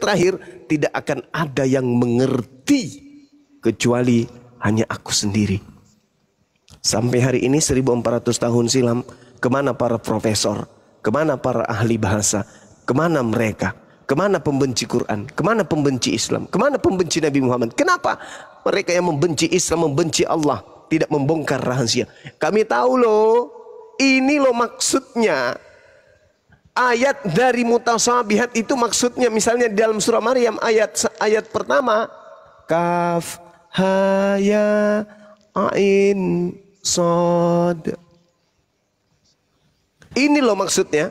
terakhir tidak akan ada yang mengerti kecuali hanya aku sendiri. Sampai hari ini 1400 tahun silam, kemana para profesor, kemana para ahli bahasa, kemana mereka, kemana pembenci Quran, kemana pembenci Islam, kemana pembenci Nabi Muhammad? Kenapa mereka yang membenci Islam, membenci Allah, tidak membongkar rahasia? Kami tahu loh, ini loh maksudnya. Ayat dari mutasyabihat itu maksudnya misalnya di dalam surah Maryam ayat pertama, kaf ha ya ain sad. Ini loh maksudnya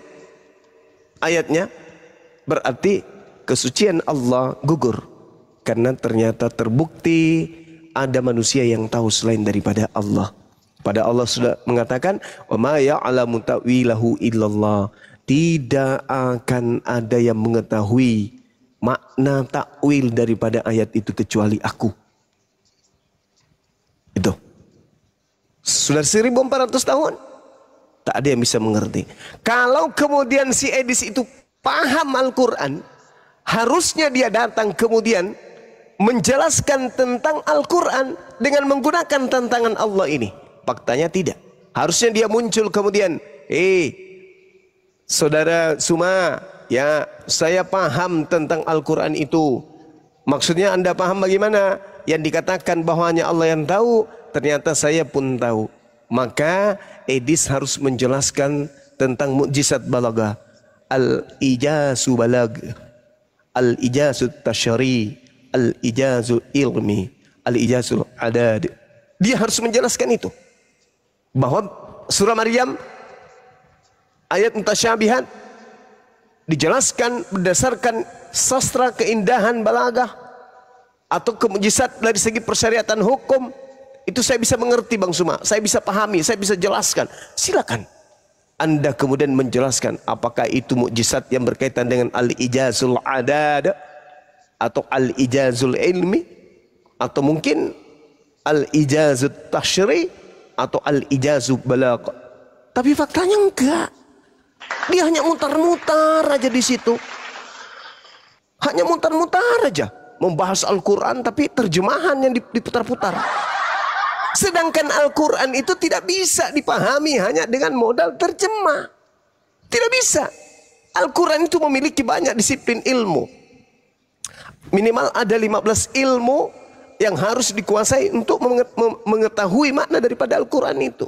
ayatnya. Berarti kesucian Allah gugur karena ternyata terbukti ada manusia yang tahu selain daripada Allah. Pada Allah sudah mengatakan, wa ma ya'lamu ta'wilahu illallah. Tidak akan ada yang mengetahui makna takwil daripada ayat itu kecuali aku. Itu. Sudah 1400 tahun. Tak ada yang bisa mengerti. Kalau kemudian si Edis itu paham Al-Quran, harusnya dia datang kemudian menjelaskan tentang Al-Quran dengan menggunakan tantangan Allah ini. Faktanya tidak. Harusnya dia muncul kemudian, Saudara Suma, ya saya paham tentang Al-Quran itu. Maksudnya Anda paham bagaimana? Yang dikatakan bahwa hanya Allah yang tahu, ternyata saya pun tahu. Maka Edis harus menjelaskan tentang mukjizat balaghah. Al-ijazu balag, al-ijazu tasyari, al-ijazu ilmi, al-ijazu adad. Dia harus menjelaskan itu. Bahwa surah Maryam ayat mutasyabihat dijelaskan berdasarkan sastra keindahan balaghah atau kemujizat dari segi persyariatan hukum. Itu saya bisa mengerti Bang Suma, saya bisa pahami, saya bisa jelaskan. Silakan Anda kemudian menjelaskan apakah itu mukjizat yang berkaitan dengan al-ijazul adad atau al-ijazul ilmi atau mungkin al-ijazut tasyri atau al-ijazul balagh. Tapi faktanya enggak. Dia hanya mutar-mutar aja di situ. Hanya mutar-mutar aja. Membahas Al-Quran tapi terjemahan yang diputar-putar. Sedangkan Al-Quran itu tidak bisa dipahami hanya dengan modal terjemah. Tidak bisa. Al-Quran itu memiliki banyak disiplin ilmu. Minimal ada 15 ilmu yang harus dikuasai untuk mengetahui makna daripada Al-Quran itu.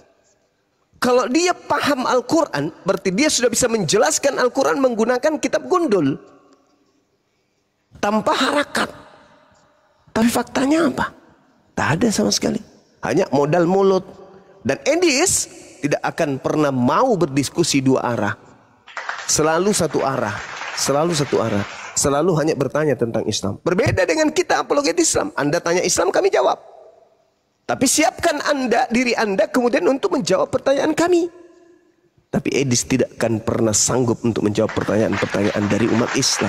Kalau dia paham Al-Quran, berarti dia sudah bisa menjelaskan Al-Quran menggunakan kitab gundul. Tanpa harakat. Tapi faktanya apa? Tak ada sama sekali. Hanya modal mulut. Dan Edis tidak akan pernah mau berdiskusi dua arah. Selalu satu arah. Selalu satu arah. Selalu hanya bertanya tentang Islam. Berbeda dengan kita apologet Islam. Anda tanya Islam, kami jawab. Tapi siapkan diri Anda kemudian untuk menjawab pertanyaan kami. Tapi Edis tidak akan pernah sanggup untuk menjawab pertanyaan-pertanyaan dari umat Islam.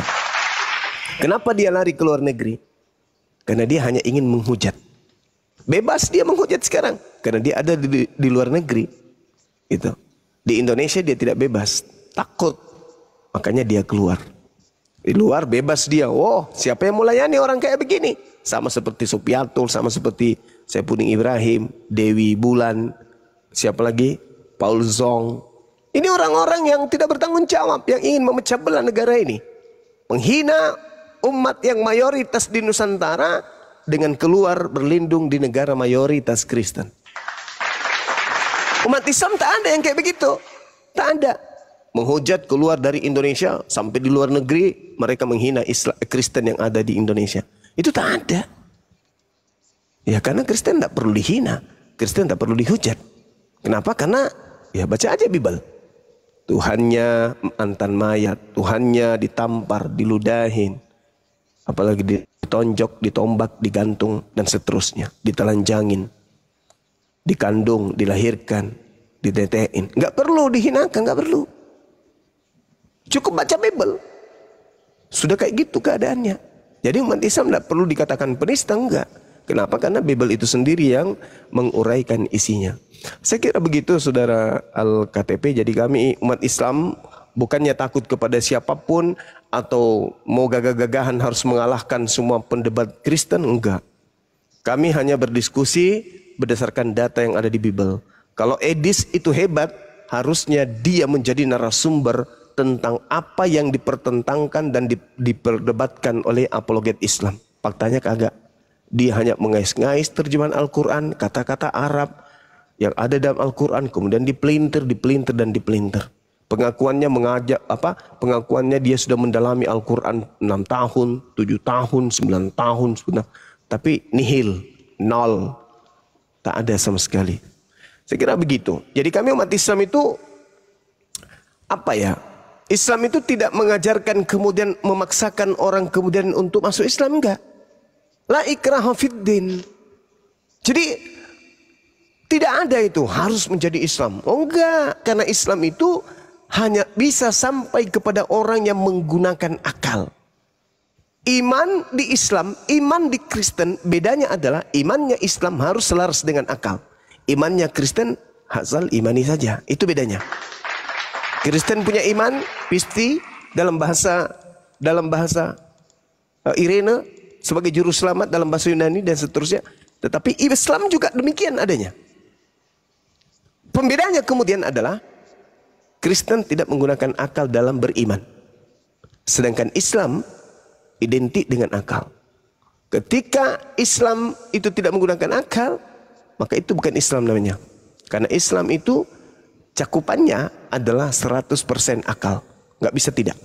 Kenapa dia lari ke luar negeri? Karena dia hanya ingin menghujat. Bebas dia menghujat sekarang. Karena dia ada di luar negeri. Gitu. Di Indonesia dia tidak bebas. Takut. Makanya dia keluar. Di luar bebas dia. Oh, siapa yang melayani orang kayak begini? Sama seperti Supiatul, sama seperti Saipudin Ibrahim, Dewi Bulan, siapa lagi? Paul Zong. Ini orang-orang yang tidak bertanggung jawab, yang ingin memecah belah negara ini. Menghina umat yang mayoritas di Nusantara dengan keluar berlindung di negara mayoritas Kristen. Umat Islam tak ada yang kayak begitu. Tak ada. Menghujat keluar dari Indonesia sampai di luar negeri, mereka menghina Kristen yang ada di Indonesia. Itu tak ada. Ya karena Kristen tidak perlu dihina. Kristen tidak perlu dihujat. Kenapa? Karena ya baca aja Bible. Tuhannya mantan mayat. Tuhannya ditampar, diludahin. Apalagi ditonjok, ditombak, digantung dan seterusnya. Ditelanjangin. Dikandung, dilahirkan, ditetein. Nggak perlu dihinakan, nggak perlu. Cukup baca Bible. Sudah kayak gitu keadaannya. Jadi umat Islam tidak perlu dikatakan penista, enggak. Kenapa? Karena Bible itu sendiri yang menguraikan isinya. Saya kira begitu saudara Al-KTP. Jadi kami umat Islam Bukannya takut kepada siapapun atau mau gagah-gagahan harus mengalahkan semua pendebat Kristen, enggak. Kami hanya berdiskusi berdasarkan data yang ada di Bible. Kalau Edis itu hebat, harusnya dia menjadi narasumber tentang apa yang dipertentangkan dan diperdebatkan oleh apologet Islam. Faktanya kagak. Dia hanya mengais-ngais terjemahan Al-Quran, kata-kata Arab yang ada dalam Al-Quran, kemudian dipelintir dan dipelintir. Pengakuannya pengakuannya dia sudah mendalami Al-Quran 6 tahun, 7 tahun, 9 tahun sudah. Tapi nihil, nol. Tak ada sama sekali. Saya kira begitu. Jadi kami umat Islam itu Islam itu tidak mengajarkan kemudian memaksakan orang kemudian untuk masuk Islam, enggak. La ikraha fiddin. Jadi tidak ada itu harus menjadi Islam. Oh enggak, karena Islam itu hanya bisa sampai kepada orang yang menggunakan akal. Iman di Islam, iman di Kristen, bedanya adalah imannya Islam harus selaras dengan akal. Imannya Kristen asal imani saja. Itu bedanya. Kristen punya iman pisti dalam bahasa Irene sebagai juru selamat dalam bahasa Yunani dan seterusnya. Tetapi Islam juga demikian adanya. Pembedanya kemudian adalah Kristen tidak menggunakan akal dalam beriman. Sedangkan Islam identik dengan akal. Ketika Islam itu tidak menggunakan akal, maka itu bukan Islam namanya. Karena Islam itu cakupannya adalah 100% akal. Nggak bisa tidak.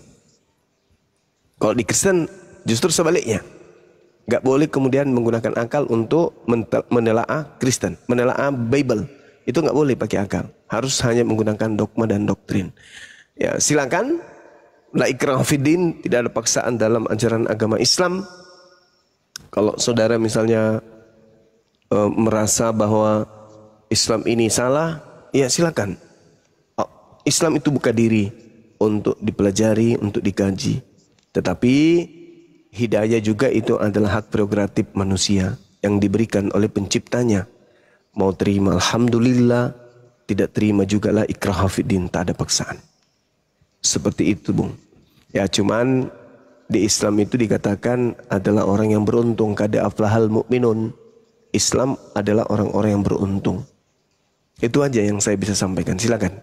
Kalau di Kristen justru sebaliknya. Nggak boleh kemudian menggunakan akal untuk menelaah Kristen, menelaah Bible. Itu nggak boleh pakai akal. Harus hanya menggunakan dogma dan doktrin. Ya, silakan. La ikraha fiddin, tidak ada paksaan dalam ajaran agama Islam. Kalau saudara misalnya merasa bahwa Islam ini salah, ya silakan. Islam itu buka diri untuk dipelajari, untuk dikaji. Tetapi hidayah juga itu adalah hak prerogatif manusia yang diberikan oleh penciptanya. Mau terima alhamdulillah, tidak terima juga la ikraha fiddin, tak ada paksaan. Seperti itu, Bung. Ya, cuman di Islam itu dikatakan adalah orang yang beruntung, kada aflahal mu'minun. Islam adalah orang-orang yang beruntung. Itu aja yang saya bisa sampaikan. Silakan.